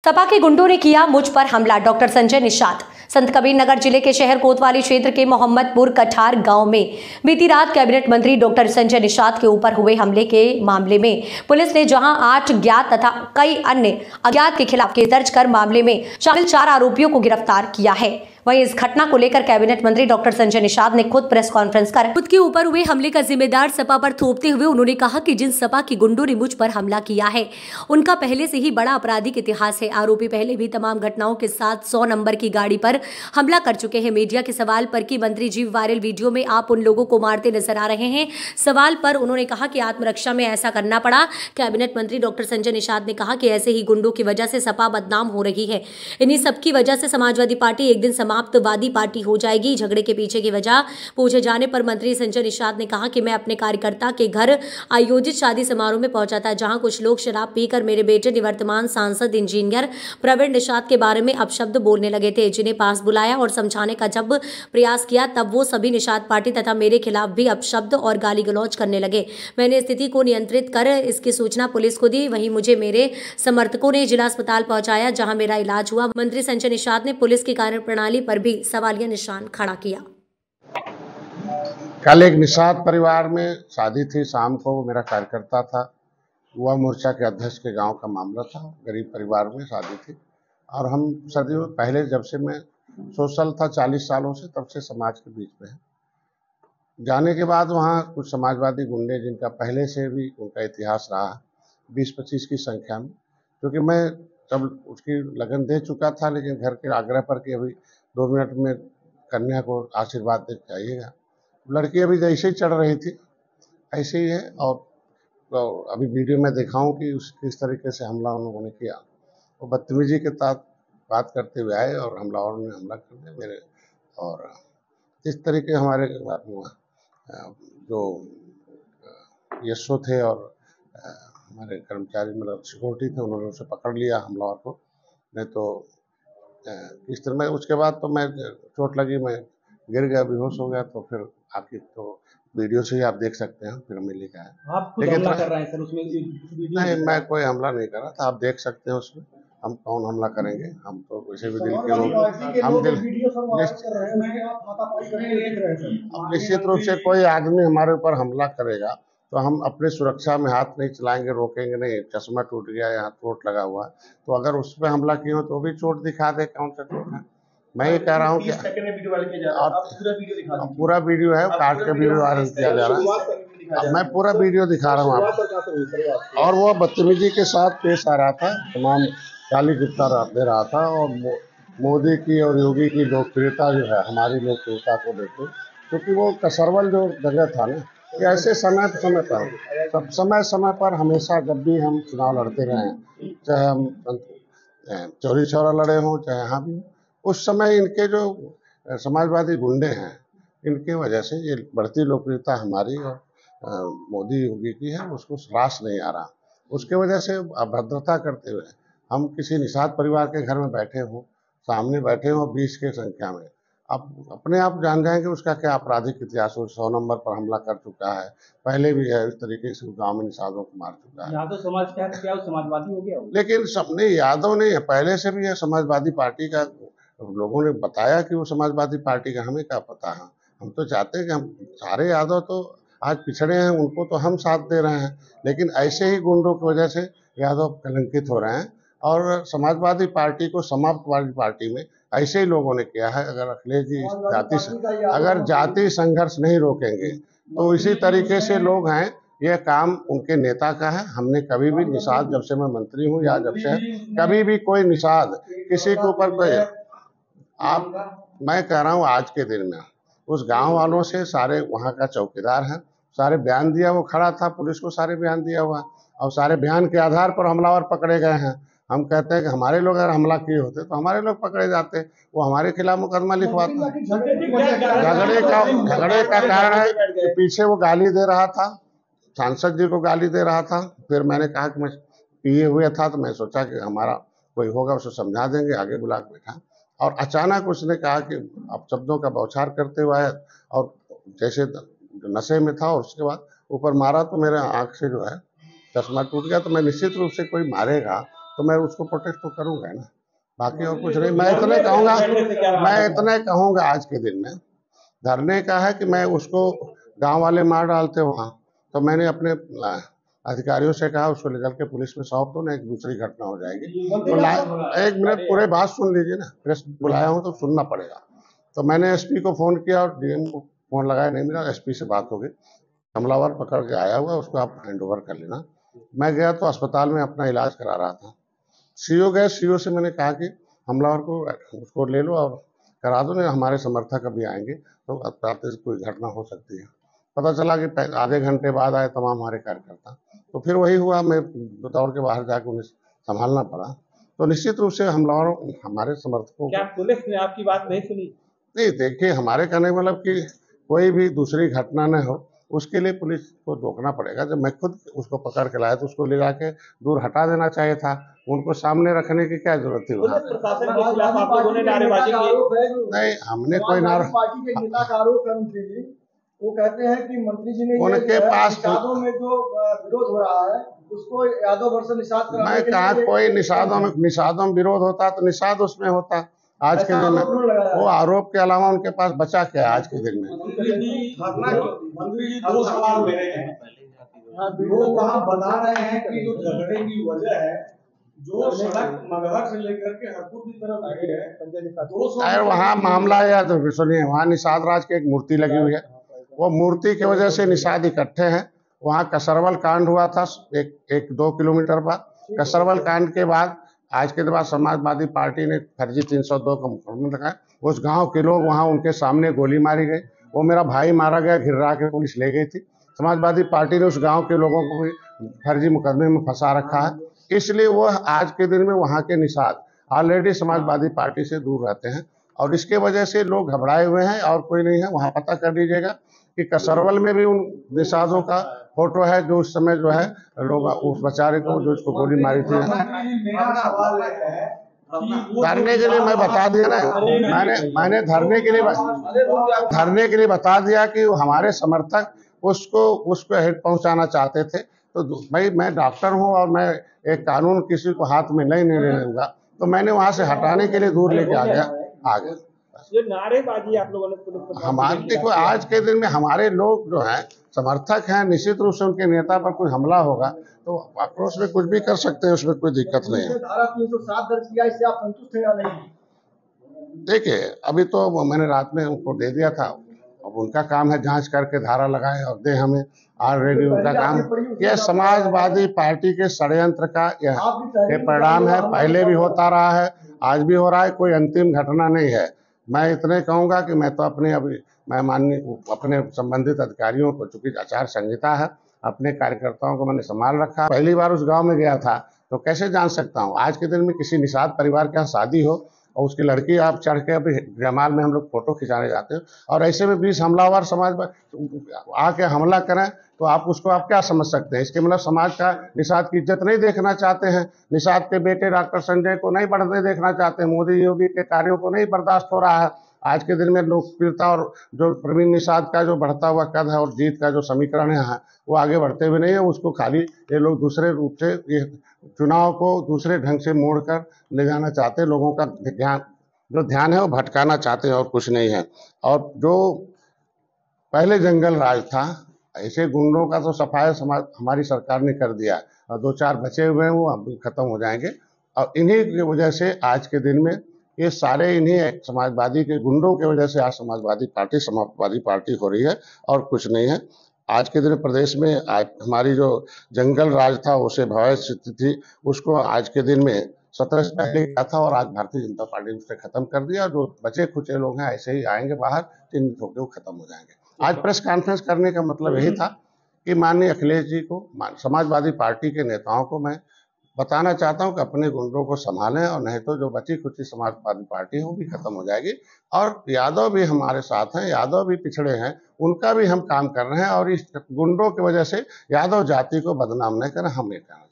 सपा के गुंडों ने किया मुझ पर हमला, डॉक्टर संजय निषाद। संत कबीर नगर जिले के शहर कोतवाली क्षेत्र के मोहम्मदपुर कठार गांव में बीती रात कैबिनेट मंत्री डॉक्टर संजय निषाद के ऊपर हुए हमले के मामले में पुलिस ने जहां 8 ज्ञात तथा कई अन्य अज्ञात के खिलाफ केस दर्ज कर मामले में शामिल 4 आरोपियों को गिरफ्तार किया है। वहीं इस घटना को लेकर कैबिनेट मंत्री डॉक्टर संजय निषाद ने खुद प्रेस कॉन्फ्रेंस कर खुद के ऊपर हुए हमले का जिम्मेदार सपा पर थोपते हुए उन्होंने कहा कि जिन सपा की गुंडों ने मुझ पर हमला किया है उनका पहले से ही बड़ा आपराधिक इतिहास है। आरोपी पहले भी तमाम घटनाओं के साथ 100 नंबर की गाड़ी पर हमला कर चुके हैं। मीडिया के सवाल पर कि मंत्री जी वायरल वीडियो में आप उन लोगों को मारते नजर आ रहे हैं, सवाल पर उन्होंने कहा कि आत्मरक्षा में ऐसा करना पड़ा। कैबिनेट मंत्री डॉक्टर संजय निषाद ने कहा कि ऐसे ही गुंडों की वजह से सपा बदनाम हो रही है। इन्हीं सबकी वजह से समाजवादी पार्टी एक दिन समाप्तवादी पार्टी हो जाएगी। झगड़े के पीछे की वजह पूछे जाने पर मंत्री संजय निषाद ने कहा कि मैं अपने कार्यकर्ता के घर आयोजित शादी समारोह में पहुंचा था, जहां कुछ लोग शराब पीकर मेरे बेटे निवर्तमान सांसद इंजीनियर प्रवीण निषाद के बारे में अपशब्द बोलने लगे थे। जिन्हें पास बुलाया और समझाने का जब प्रयास किया तब वो सभी निषाद पार्टी तथा मेरे खिलाफ भी अपशब्द और गाली गलौज करने लगे। मैंने स्थिति को नियंत्रित कर इसकी सूचना पुलिस को दी। वहीं मुझे मेरे समर्थकों ने जिला अस्पताल पहुंचाया, जहां मेरा इलाज हुआ। मंत्री संजय निषाद ने पुलिस की कार्यप्रणाली पर भी सवालिया निशान खड़ा किया। कल एक निषाद परिवार में शादी थी, शाम को वो मेरा कार्यकर्ता था, युवा मोर्चा के अध्यक्ष के गांव का मामला था। गरीब परिवार में शादी थी और हम सदियों पहले, जब से मैं सोशल था 40 सालों से, तब से समाज के बीच में है। जाने के बाद वहाँ कुछ समाजवादी गुंडे, जिनका पहले से भी उनका इतिहास रहा 20-25 की संख्या में, क्योंकि मैं तब उसकी लगन दे चुका था, लेकिन घर के आग्रह पर कि अभी 2 मिनट में कन्या को आशीर्वाद दे के आइएगा। लड़की अभी जैसे ही चढ़ रही थी ऐसे ही है। और तो अभी वीडियो में दिखाऊं कि किस तरीके से हमला उन लोगों ने किया। वो बदतमीजी के साथ बात करते हुए आए और हमलावरों ने हमला कर दिया मेरे। और इस तरीके हमारे जो यशो थे और हमारे कर्मचारी, मतलब सिक्योरिटी थे, उन्होंने उसे पकड़ लिया हमलावर को। नहीं तो इस तरह में उसके बाद तो मैं चोट लगी, मैं गिर गया, बेहोश हो गया। तो फिर आखिर तो वीडियो से ही आप देख सकते हैं, फिर मिली का है। आप खुद हमला कर रहे हैं सर उसमें? नहीं, मैं कोई हमला नहीं कर रहा था, आप देख सकते हैं उसमें। हम कौन हमला करेंगे? हम तो वैसे भी दिल के लोग, हम दिल निश्चित रूप से कोई आदमी हमारे ऊपर हमला करेगा तो हम अपनी सुरक्षा में हाथ नहीं चलाएंगे, रोकेंगे नहीं। चश्मा टूट गया, यहाँ चोट लगा हुआ है, तो अगर उस पर हमला किए हो तो भी चोट दिखा दे, कौन सा चोट है। मैं ये कह रहा हूँ कि पूरा वीडियो है, काट के वीडियो वायरल किया जा रहा है। मैं पूरा वीडियो दिखा रहा हूँ आपको। और वो बदतमीजी के साथ पेश आ रहा था, तमाम गाली गलौज दे रहा था। और मोदी की और योगी की लोकप्रियता जो है, हमारी लोकप्रियता को देखे, क्योंकि वो कसरवल जो जगह था ना, कि ऐसे समय पर हमेशा जब भी हम चुनाव लड़ते रहे हैं, चाहे हम चौरी चौरा लड़े हों, चाहे यहाँ भी, उस समय इनके जो समाजवादी गुंडे हैं, इनके वजह से ये बढ़ती लोकप्रियता हमारी और मोदी योगी की है, उसको रास नहीं आ रहा। उसके वजह से अभद्रता करते हुए हम किसी निषाद परिवार के घर में बैठे हों, सामने बैठे हों 20 की संख्या में, आप अपने आप जान जाएंगे उसका क्या आपराधिक इतिहास हो। 100 नंबर पर हमला कर चुका है, पहले भी है, इस तरीके से गांव में निषादों को मार चुका है। यादव समाज क्या समाजवादी हो गया? लेकिन सबने, यादव नहीं है, पहले से भी है समाजवादी पार्टी का। लोगों ने बताया कि वो समाजवादी पार्टी का, हमें क्या पता है। हम तो चाहते हैं कि हम सारे यादव तो आज पिछड़े हैं, उनको तो हम साथ दे रहे हैं, लेकिन ऐसे ही गुंडों की वजह से यादव कलंकित हो रहे हैं। और समाजवादी पार्टी को समाप्तवादी पार्टी में ऐसे ही लोगों ने किया है। अगर अखिलेश जी अगर जाति संघर्ष नहीं रोकेंगे तो इसी तरीके से लोग हैं, यह काम उनके नेता का है। हमने कभी भी निषाद, जब से मैं मंत्री हूँ या जब से, कभी भी कोई निषाद किसी के ऊपर कोई, मैं कह रहा हूँ आज के दिन में उस गांव वालों से, सारे वहाँ का चौकीदार है, सारे बयान दिया, वो खड़ा था, पुलिस को सारे बयान दिया हुआ, और सारे बयान के आधार पर हमलावर पकड़े गए हैं। हम कहते हैं कि हमारे लोग अगर हमला किए होते तो हमारे लोग पकड़े जाते, वो हमारे खिलाफ मुकदमा लिखवाता। झगड़े का कारण है कि पीछे वो गाली दे रहा था, सांसद जी को गाली दे रहा था। फिर मैंने कहा कि मैं पिए हुए था, तो मैं सोचा कि हमारा कोई होगा, उसे समझा देंगे, आगे बुला के बैठा। और अचानक उसने कहा कि अब शब्दों का बौछार करते हुए आया और जैसे नशे में था, और उसके बाद ऊपर मारा तो मेरे आँख से जो है चश्मा टूट गया। तो मैं निश्चित रूप से, कोई मारेगा तो मैं उसको प्रोटेक्ट तो करूंगा ना, बाकी और कुछ नहीं। मैं इतने कहूंगा आज के दिन में धरने का है कि मैं उसको गांव वाले मार डालते वहां, तो मैंने अपने अधिकारियों से कहा उसको लेकर के पुलिस में सौंप दो, ना एक दूसरी घटना हो जाएगी। तो एक मिनट पूरे बात सुन लीजिए ना, प्रेस बुलाया हूँ तो सुनना पड़ेगा। तो मैंने एसपी को फोन किया और डीएम को फोन लगाया, नहीं मिला। एसपी से बात हो गई, हमलावर पकड़ के आया हुआ, उसको आप हैंड ओवर कर लेना। मैं गया तो अस्पताल में अपना इलाज करा रहा था। सीओ गए, सीओ से मैंने कहा कि हमलावर को उसको ले लो और करा दो, नहीं हमारे समर्थक अभी आएंगे तो कोई घटना हो सकती है। पता चला कि आधे घंटे बाद आए तमाम हमारे कार्यकर्ता, तो फिर वही हुआ, मैं दौड़ के बाहर जाकर उन्हें संभालना पड़ा। तो निश्चित रूप से हमलावरों हमारे समर्थकों, क्या पुलिस ने आपकी बात नहीं सुनी? नहीं, देखिए हमारे कहने मतलब कि कोई भी दूसरी घटना न हो उसके लिए पुलिस को रोकना पड़ेगा। जब मैं खुद उसको पकड़ के लाया तो उसको ले जाके दूर हटा देना चाहिए था, उनको सामने रखने की क्या जरूरत थी वहाँ? प्रशासन के खिलाफ आप लोगों ने नारेबाजी की? नहीं, हमने कोई नारा, पार्टी के नेता का आरोप है उनके लिए, वो कहते हैं कि मंत्री जी ने उनके पास निषादों में जो विरोध हो रहा है उसको यादव वर्ष निषाद कराने मैं के कहा लिए कोई निषादों में विरोध होता तो निषाद उसमें होता। आज के दिन में वो आरोप के अलावा उनके पास बचा क्या है आज के दिन में? मंत्री जी दो सवाल ले रहे हैं। वो वहाँ बता रहे हैं कि जो झगड़े की वजह है, जो सड़क मगहर से लेकर के हरपुर की तरफ आगे है, अरे वहाँ मामला है तो सुनिए, वहाँ निषाद राज की एक मूर्ति लगी हुई है, वो मूर्ति की वजह से निषाद इकट्ठे हैं। वहाँ कसरवल कांड हुआ था 1-2 किलोमीटर बाद। कसरवल कांड के बाद आज के बाद समाजवादी पार्टी ने फर्जी 302 का मुकदमा लगाया। उस गांव के लोग वहां उनके सामने गोली मारी गई, वो मेरा भाई मारा गया, घिरा के पुलिस ले गई थी। समाजवादी पार्टी ने उस गांव के लोगों को भी फर्जी मुकदमे में फंसा रखा है, इसलिए वो आज के दिन में वहां के निषाद ऑलरेडी समाजवादी पार्टी से दूर रहते हैं और इसके वजह से लोग घबराए हुए हैं और कोई नहीं है। वहां पता कर लीजिएगा कि कसरवल में भी उन निषादों का फोटो है जो उस समय जो है लोग उस बेचारे को जो उसको गोली मारी थी। धरने के लिए मैं बता दिया ना, मैंने धरने के लिए बता दिया कि हमारे समर्थक उसको हेड पहुंचाना चाहते थे। तो भाई मैं डॉक्टर हूं और मैं एक कानून किसी को हाथ में नहीं दूंगा, तो मैंने वहां से हटाने के लिए दूर लेके आ गया। ये नारेबाजी आप लोगों ने हमारे देखो आज के दिन में हमारे लोग जो हैं समर्थक हैं, निश्चित रूप से उनके नेता पर कोई हमला होगा तो आक्रोश में कुछ भी कर सकते हैं, उसमें कोई दिक्कत नहीं है। धारा 307 दर्ज किया, इससे आप संतुष्ट हैं या नहीं? देखिए अभी तो मैंने रात में उनको दे दिया था, अब उनका काम है जांच करके धारा लगाए और दे हमें। ऑलरेडी उनका काम, यह समाजवादी पार्टी के षड्यंत्र का यह परिणाम है, पहले भी होता रहा है, आज भी हो रहा है, कोई अंतिम घटना नहीं है। मैं इतने कहूँगा कि मैं तो मैं माननीय अपने संबंधित अधिकारियों को, चूंकि आचार संहिता है, अपने कार्यकर्ताओं को मैंने संभाल रखा। पहली बार उस गांव में गया था तो कैसे जान सकता हूँ। आज के दिन में किसी निषाद परिवार के यहाँ शादी हो और उसकी लड़की आप चढ़ के अभी जयमाल में हम लोग फोटो खिंचाने जाते हैं और ऐसे में 20 हमलावर समाज आके हमला करें तो आप क्या समझ सकते हैं? इसके मतलब समाज का निषाद की इज्जत नहीं देखना चाहते हैं, निषाद के बेटे डॉक्टर संजय को नहीं बढ़ने देखना चाहते हैं, मोदी योगी के कार्यों को नहीं बर्दाश्त हो रहा है। आज के दिन में लोकप्रियता और जो प्रवीण निषाद का जो बढ़ता हुआ कद है और जीत का जो समीकरण है वो आगे बढ़ते हुए नहीं है। उसको खाली ये लोग दूसरे रूप से ये चुनाव को दूसरे ढंग से मोड़ कर ले जाना चाहते हैं, लोगों का ध्यान है वो भटकाना चाहते हैं और कुछ नहीं है। और जो पहले जंगल राज था, ऐसे गुंडों का तो सफाया हमारी सरकार ने कर दिया और 2-4 बचे हुए हैं वो अब खत्म हो जाएंगे। और इन्हीं की वजह से आज के दिन में ये सारे इन्हीं समाजवादी के गुंडों की वजह से आज समाजवादी पार्टी हो रही है और कुछ नहीं है। आज के दिन प्रदेश में हमारी जो जंगल राज था उसे भय स्थिति थी, उसको आज के दिन में 17 से पहले किया था और आज भारतीय जनता पार्टी ने उसे खत्म कर दिया। जो बचे खुचे लोग हैं ऐसे ही आएंगे बाहर, चिन्हित होकर वो खत्म हो जाएंगे। आज प्रेस कॉन्फ्रेंस करने का मतलब यही था कि माननीय अखिलेश जी को, समाजवादी पार्टी के नेताओं को मैं बताना चाहता हूं कि अपने गुंडों को संभालें और नहीं तो जो बची खुची समाजवादी पार्टी है वो भी खत्म हो जाएगी। और यादव भी हमारे साथ हैं, यादव भी पिछड़े हैं, उनका भी हम काम कर रहे हैं और इस गुंडों की वजह से यादव जाति को बदनाम नहीं करें, हम ये कहना